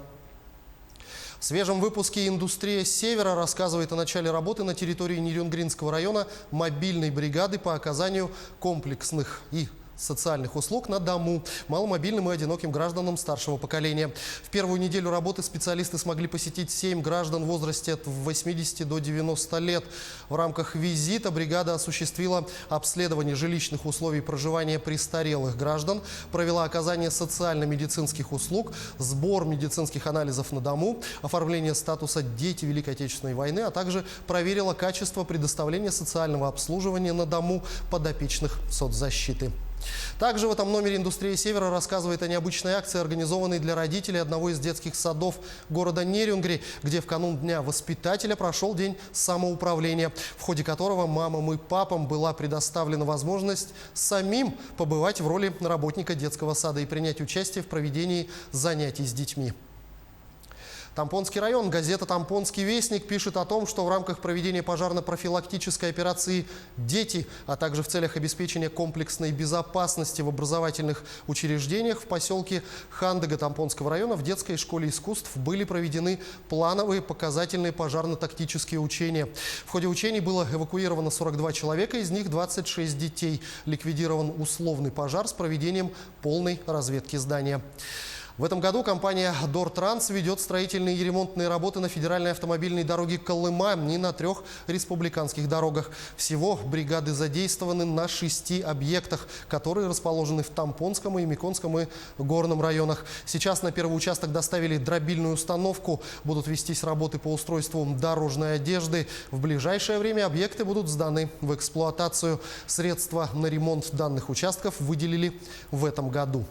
В свежем выпуске «Индустрия Севера» рассказывает о начале работы на территории Нерюнгринского района мобильной бригады по оказанию комплексных и социальных услуг на дому маломобильным и одиноким гражданам старшего поколения. В первую неделю работы специалисты смогли посетить 7 граждан в возрасте от 80 до 90 лет. В рамках визита бригада осуществила обследование жилищных условий проживания престарелых граждан, провела оказание социально-медицинских услуг, сбор медицинских анализов на дому, оформление статуса «Дети Великой Отечественной войны», а также проверила качество предоставления социального обслуживания на дому подопечных соцзащиты. Также в этом номере «Индустрия Севера» рассказывает о необычной акции, организованной для родителей одного из детских садов города Нерюнгри, где в канун Дня воспитателя прошел день самоуправления, в ходе которого мамам и папам была предоставлена возможность самим побывать в роли работника детского сада и принять участие в проведении занятий с детьми. Тампонский район. Газета «Тампонский вестник» пишет о том, что в рамках проведения пожарно-профилактической операции «Дети», а также в целях обеспечения комплексной безопасности в образовательных учреждениях в поселке Хандыга Тампонского района в детской школе искусств были проведены плановые показательные пожарно-тактические учения. В ходе учений было эвакуировано 42 человека, из них 26 детей. Ликвидирован условный пожар с проведением полной разведки здания. В этом году компания «Дортранс» ведет строительные и ремонтные работы на федеральной автомобильной дороге Колыма и на 3 республиканских дорогах. Всего бригады задействованы на 6 объектах, которые расположены в Тампонском и Миконском и Горном районах. Сейчас на первый участок доставили дробильную установку. Будут вестись работы по устройству дорожной одежды. В ближайшее время объекты будут сданы в эксплуатацию. Средства на ремонт данных участков выделили в этом году.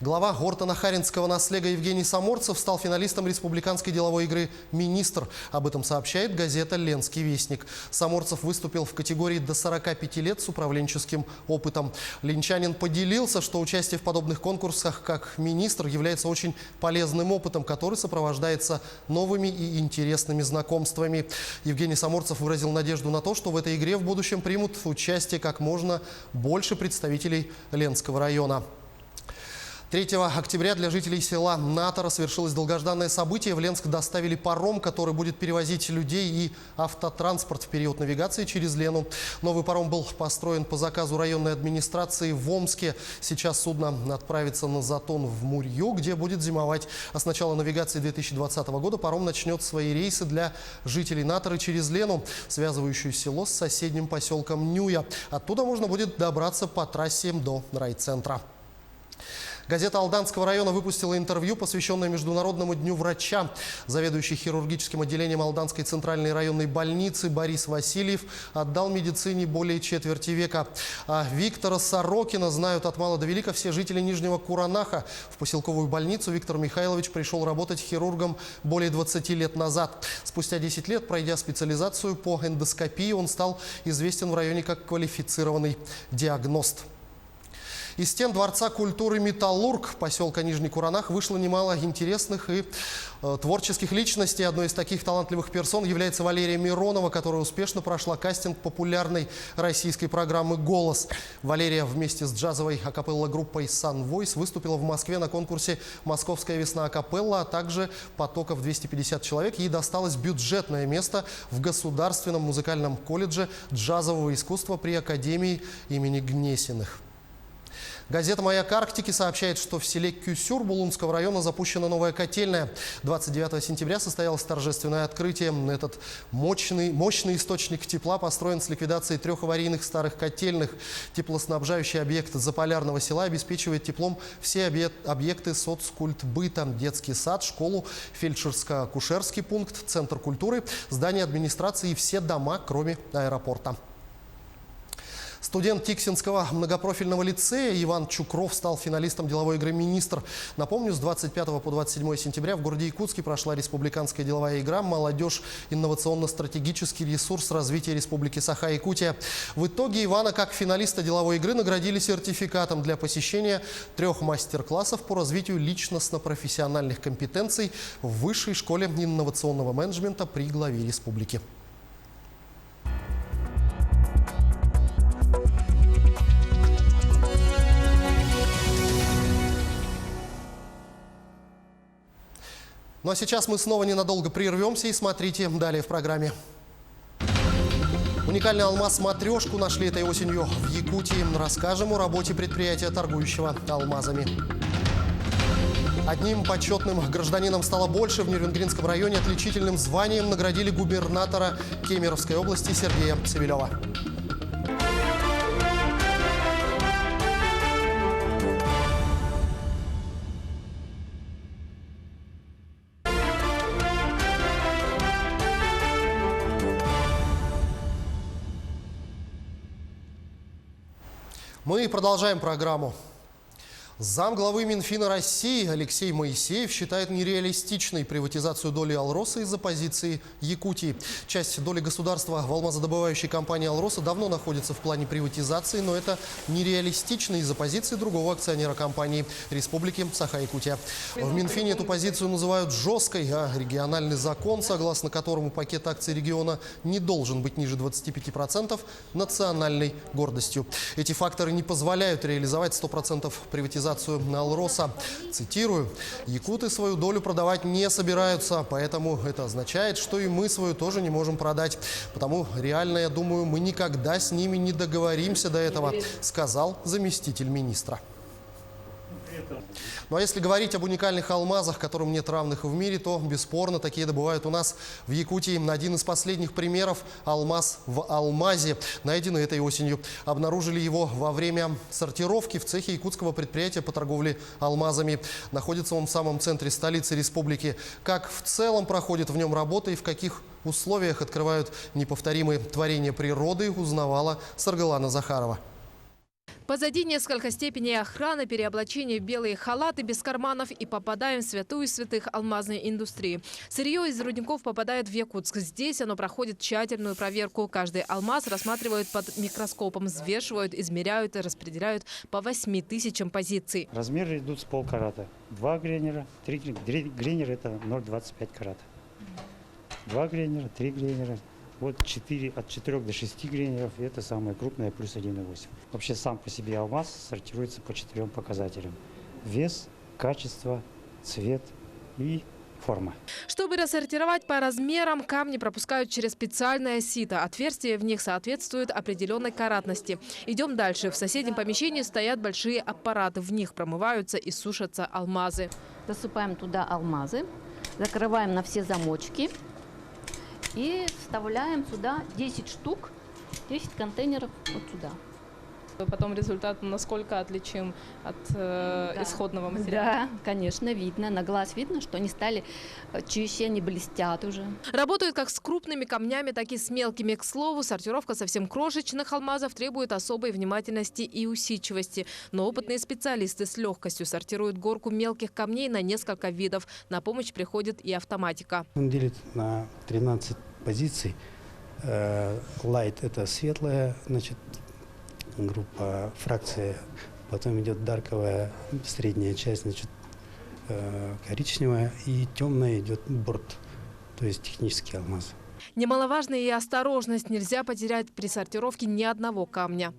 Глава Гортано-Харинского наслега Евгений Саморцев стал финалистом республиканской деловой игры «Министр». Об этом сообщает газета «Ленский вестник». Саморцев выступил в категории до 45 лет с управленческим опытом. Ленчанин поделился, что участие в подобных конкурсах как министр является очень полезным опытом, который сопровождается новыми и интересными знакомствами. Евгений Саморцев выразил надежду на то, что в этой игре в будущем примут участие как можно больше представителей Ленского района. 3 октября для жителей села Натора совершилось долгожданное событие. В Ленск доставили паром, который будет перевозить людей и автотранспорт в период навигации через Лену. Новый паром был построен по заказу районной администрации в Омске. Сейчас судно отправится на Затон в Мурью, где будет зимовать. А с начала навигации 2020 года паром начнет свои рейсы для жителей Наторы через Лену, связывающую село с соседним поселком Нюя. Оттуда можно будет добраться по трассе до райцентра. Газета Алданского района выпустила интервью, посвященное Международному дню врача. Заведующий хирургическим отделением Алданской центральной районной больницы Борис Васильев отдал медицине более четверти века. А Виктора Сорокина знают от мала до велика все жители Нижнего Куранаха. В поселковую больницу Виктор Михайлович пришел работать хирургом более 20 лет назад. Спустя 10 лет, пройдя специализацию по эндоскопии, он стал известен в районе как квалифицированный диагност. Из стен Дворца культуры «Металлург» поселка Нижний Куранах вышло немало интересных и творческих личностей. Одной из таких талантливых персон является Валерия Миронова, которая успешно прошла кастинг популярной российской программы «Голос». Валерия вместе с джазовой акапелла-группой «Sun Voice» выступила в Москве на конкурсе «Московская весна акапелла», а также потоков 250 человек. Ей досталось бюджетное место в Государственном музыкальном колледже джазового искусства при Академии имени Гнесиных. Газета «Маяк Арктики» сообщает, что в селе Кюсюр Булунского района запущена новая котельная. 29 сентября состоялось торжественное открытие. Этот мощный источник тепла построен с ликвидацией 3 аварийных старых котельных. Теплоснабжающий объект Заполярного села обеспечивает теплом все объекты соцкультбыта: детский сад, школу, фельдшерско-акушерский пункт, центр культуры, здание администрации и все дома, кроме аэропорта. Студент Тиксинского многопрофильного лицея Иван Чукров стал финалистом деловой игры «Министр». Напомню, с 25 по 27 сентября в городе Якутске прошла республиканская деловая игра «Молодежь. Инновационно-стратегический ресурс развития Республики Саха-Якутия». В итоге Ивана как финалиста деловой игры наградили сертификатом для посещения 3 мастер-классов по развитию личностно-профессиональных компетенций в Высшей школе инновационного менеджмента при главе республики. Ну а сейчас мы снова ненадолго прервемся и смотрите далее в программе. Уникальный алмаз «Матрешку» нашли этой осенью в Якутии. Расскажем о работе предприятия, торгующего алмазами. Одним почетным гражданином стало больше. В Нерюнгринском районе отличительным званием наградили губернатора Кемеровской области Сергея Цивилева. Мы продолжаем программу. Замглавы Минфина России Алексей Моисеев считает нереалистичной приватизацию доли «Алроса» из-за позиции Якутии. Часть доли государства в алмазодобывающей компании «Алроса» давно находится в плане приватизации, но это нереалистично из-за позиции другого акционера компании – Республики Саха-Якутия. В Минфине эту позицию называют жесткой, а региональный закон, согласно которому пакет акций региона не должен быть ниже 25%, национальной гордостью. Эти факторы не позволяют реализовать 100% приватизации на «Алроса». Цитирую: «Якуты свою долю продавать не собираются, поэтому это означает, что и мы свою тоже не можем продать. Потому реально, я думаю, мы никогда с ними не договоримся до этого», сказал заместитель министра. Ну а если говорить об уникальных алмазах, которым нет равных в мире, то бесспорно такие добывают у нас в Якутии. Один из последних примеров – алмаз в алмазе, найденный этой осенью. Обнаружили его во время сортировки в цехе якутского предприятия по торговле алмазами. Находится он в самом центре столицы республики. Как в целом проходит в нем работа и в каких условиях открывают неповторимые творения природы, узнавала Саргалана Захарова. Позади несколько степеней охраны, переоблачение в белые халаты без карманов и попадаем в святую святых алмазной индустрии. Сырье из рудников попадает в Якутск. Здесь оно проходит тщательную проверку. Каждый алмаз рассматривают под микроскопом, взвешивают, измеряют и распределяют по 8000 позиций. Размеры идут с полкарата. 2 грейнера, 3 грейнера – это 0,25 карата. 2 грейнера, 3 грейнера. Вот от 4 до 6 грейнеров, и это самое крупное, плюс 1,8. Вообще сам по себе алмаз сортируется по 4 показателям. Вес, качество, цвет и форма. Чтобы рассортировать по размерам, камни пропускают через специальное сито. Отверстия в них соответствуют определенной каратности. Идем дальше. В соседнем помещении стоят большие аппараты. В них промываются и сушатся алмазы. Засыпаем туда алмазы, закрываем на все замочки. И вставляем сюда 10 штук, 10 контейнеров вот сюда. Потом результат насколько отличим от исходного материала? Да, конечно, видно. На глаз видно, что они стали чище, они блестят уже. Работают как с крупными камнями, так и с мелкими. К слову, сортировка совсем крошечных алмазов требует особой внимательности и усидчивости. Но опытные специалисты с легкостью сортируют горку мелких камней на несколько видов. На помощь приходит и автоматика. Он делит на 13 позиций. Light – это светлая, значит, группа, фракция, потом идет дарковая, средняя часть, значит, коричневая, и темная идет борт, то есть технический алмаз. Немаловажна и осторожность. Нельзя потерять при сортировке ни одного камня.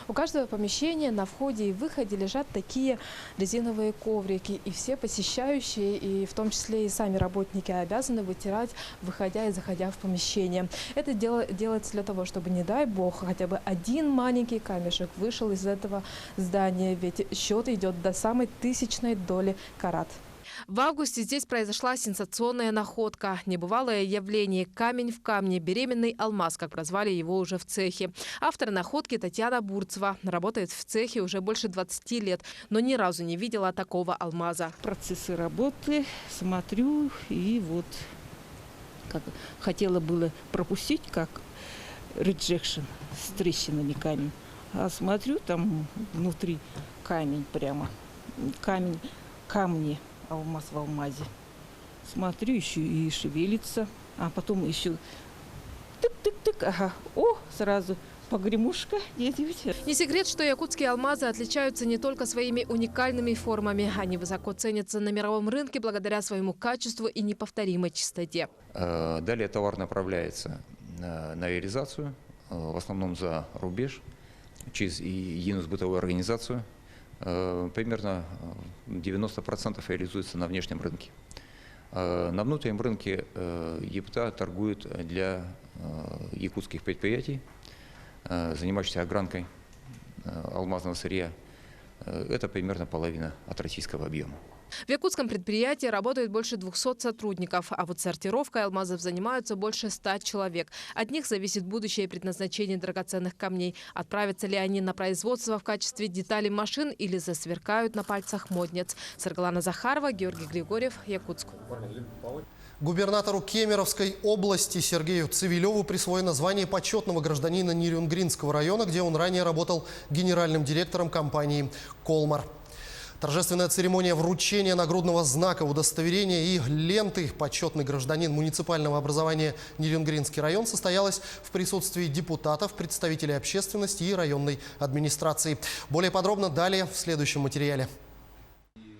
У каждого помещения на входе и выходе лежат такие резиновые коврики. И все посещающие, и в том числе и сами работники, обязаны вытирать, выходя и заходя в помещение. Это делается для того, чтобы, не дай бог, хотя бы один маленький камешек вышел из этого здания. Ведь счет идет до самой 1000-й доли карат. В августе здесь произошла сенсационная находка. Небывалое явление. Камень в камне. Беременный алмаз, как прозвали его уже в цехе. Автор находки Татьяна Бурцева. Работает в цехе уже больше 20 лет, но ни разу не видела такого алмаза. Процессы работы, смотрю, и вот как хотела было пропустить, как rejection с трещинами камень. А смотрю, там внутри камень прямо. Камни. Алмаз в алмазе. Смотрю, еще и шевелится. А потом еще тык-тык-тык. Ага. О, сразу погремушка. Не секрет, что якутские алмазы отличаются не только своими уникальными формами. Они высоко ценятся на мировом рынке благодаря своему качеству и неповторимой чистоте. Далее товар направляется на реализацию, в основном за рубеж, через единую сбытовую организацию. Примерно 90% реализуется на внешнем рынке. На внутреннем рынке ЕПТА торгует для якутских предприятий, занимающихся огранкой алмазного сырья. Это примерно половина от российского объема. В якутском предприятии работает больше 200 сотрудников, а вот сортировкой алмазов занимаются больше 100 человек. От них зависит будущее предназначение драгоценных камней. Отправятся ли они на производство в качестве деталей машин или засверкают на пальцах модниц. Саргалана Захарова, Георгий Григорьев, Якутск. Губернатору Кемеровской области Сергею Цивилеву присвоено звание почетного гражданина Нерюнгринского района, где он ранее работал генеральным директором компании «Колмар». Торжественная церемония вручения нагрудного знака, удостоверения и ленты «Почетный гражданин муниципального образования Нерюнгринский район» состоялась в присутствии депутатов, представителей общественности и районной администрации. Более подробно далее в следующем материале.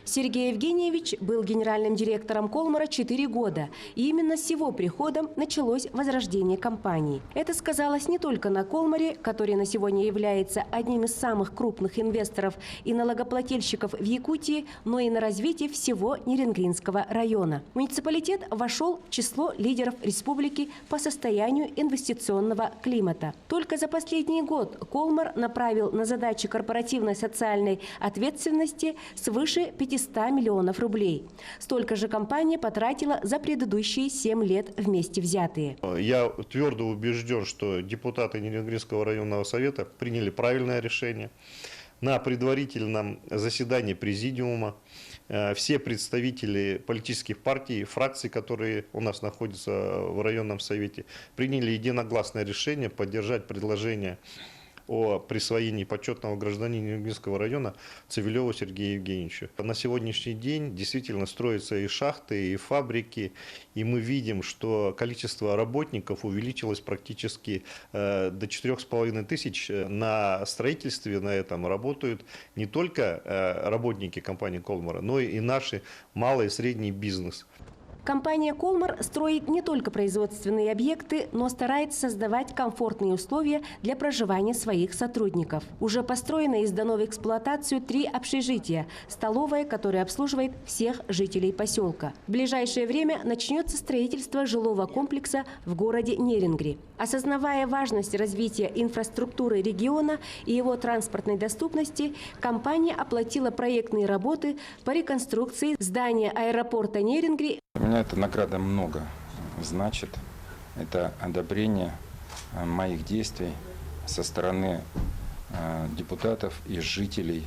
Сергей Евгеньевич был генеральным директором «Колмара» 4 года. И именно с его приходом началось возрождение компании. Это сказалось не только на «Колмаре», который на сегодня является одним из самых крупных инвесторов и налогоплательщиков в Якутии, но и на развитии всего Нерюнгринского района. Муниципалитет вошел в число лидеров республики по состоянию инвестиционного климата. Только за последний год «Колмар» направил на задачи корпоративной социальной ответственности свыше 500 миллионов рублей. Столько же компания потратила за предыдущие 7 лет вместе взятые. Я твердо убежден, что депутаты Нерюнгринского районного совета приняли правильное решение. На предварительном заседании президиума все представители политических партий, фракций, которые у нас находятся в районном совете, приняли единогласное решение поддержать предложение о присвоении почетного гражданина Нерюнгринского района Цивилеву Сергею Евгеньевичу. На сегодняшний день действительно строятся и шахты, и фабрики, и мы видим, что количество работников увеличилось практически до 4500. На строительстве на этом работают не только работники компании «Колмара», но и наши малый и средний бизнес. Компания «Колмар» строит не только производственные объекты, но старается создавать комфортные условия для проживания своих сотрудников. Уже построено и сдано в эксплуатацию 3 общежития, столовая, которая обслуживает всех жителей поселка. В ближайшее время начнется строительство жилого комплекса в городе Нерюнгри. Осознавая важность развития инфраструктуры региона и его транспортной доступности, компания оплатила проектные работы по реконструкции здания аэропорта Нерюнгри. Для меня эта награда много значит. Это одобрение моих действий со стороны депутатов и жителей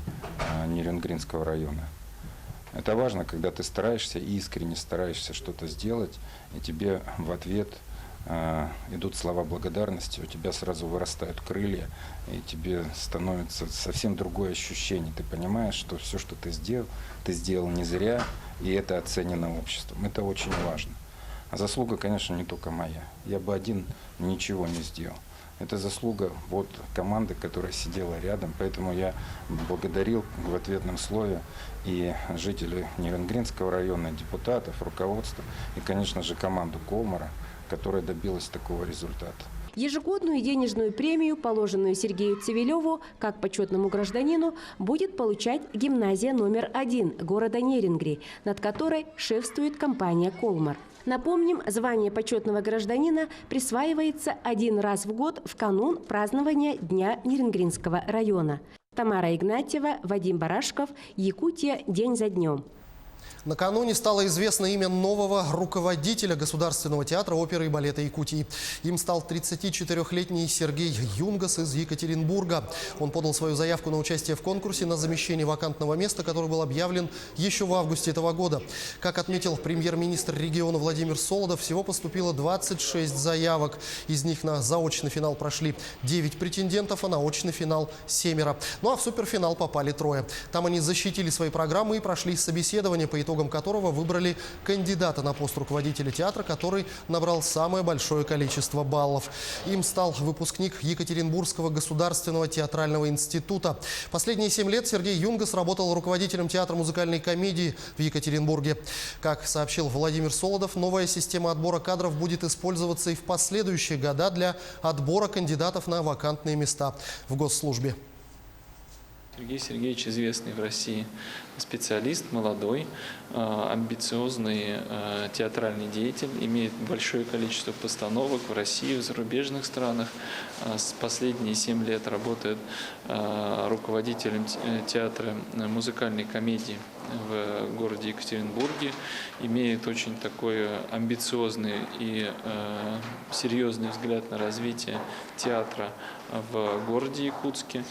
Нерюнгринского района. Это важно, когда ты стараешься, искренне стараешься что-то сделать, и тебе в ответ идут слова благодарности, у тебя сразу вырастают крылья, и тебе становится совсем другое ощущение. Ты понимаешь, что все, что ты сделал не зря, и это оценено обществом. Это очень важно. А заслуга, конечно, не только моя. Я бы один ничего не сделал. Это заслуга вот команды, которая сидела рядом. Поэтому я благодарил в ответном слове и жителей Нерюнгринского района, депутатов, руководства, и, конечно же, команду «Колмара», которая добилась такого результата. Ежегодную денежную премию, положенную Сергею Цивилеву как почетному гражданину, будет получать гимназия номер 1 города Нерюнгри, над которой шефствует компания «Колмар». Напомним, звание почетного гражданина присваивается 1 раз в год в канун празднования Дня Нерюнгринского района. Тамара Игнатьева, Вадим Барашков, Якутия. День за днем. Накануне стало известно имя нового руководителя Государственного театра оперы и балета Якутии. Им стал 34-летний Сергей Юнгас из Екатеринбурга. Он подал свою заявку на участие в конкурсе на замещение вакантного места, который был объявлен еще в августе этого года. Как отметил премьер-министр региона Владимир Солодов, всего поступило 26 заявок. Из них на заочный финал прошли 9 претендентов, а на очный финал 7. Ну а в суперфинал попали 3. Там они защитили свои программы и прошли собеседование, по итогам которого выбрали кандидата на пост руководителя театра, который набрал самое большое количество баллов. Им стал выпускник Екатеринбургского государственного театрального института. Последние 7 лет Сергей Юнгас работал руководителем театра музыкальной комедии в Екатеринбурге. Как сообщил Владимир Солодов, новая система отбора кадров будет использоваться и в последующие года для отбора кандидатов на вакантные места в госслужбе. Сергей Сергеевич известный в России специалист, молодой, амбициозный театральный деятель, имеет большое количество постановок в России, в зарубежных странах. С последние 7 лет работает руководителем театра музыкальной комедии в городе Екатеринбурге, имеет очень такой амбициозный и серьезный взгляд на развитие театра в городе Якутске.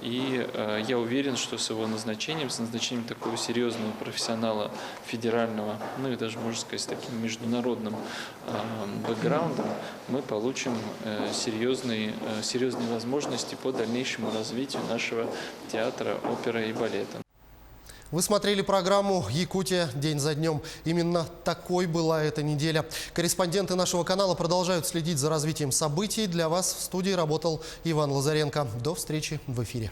И я уверен, что с его назначением, с назначением такого серьезного профессионала федерального, ну и даже, можно сказать, с таким международным бэкграундом, мы получим серьезные возможности по дальнейшему развитию нашего театра, оперы и балета. Вы смотрели программу «Якутия. День за днем». Именно такой была эта неделя. Корреспонденты нашего канала продолжают следить за развитием событий. Для вас в студии работал Иван Лазаренко. До встречи в эфире.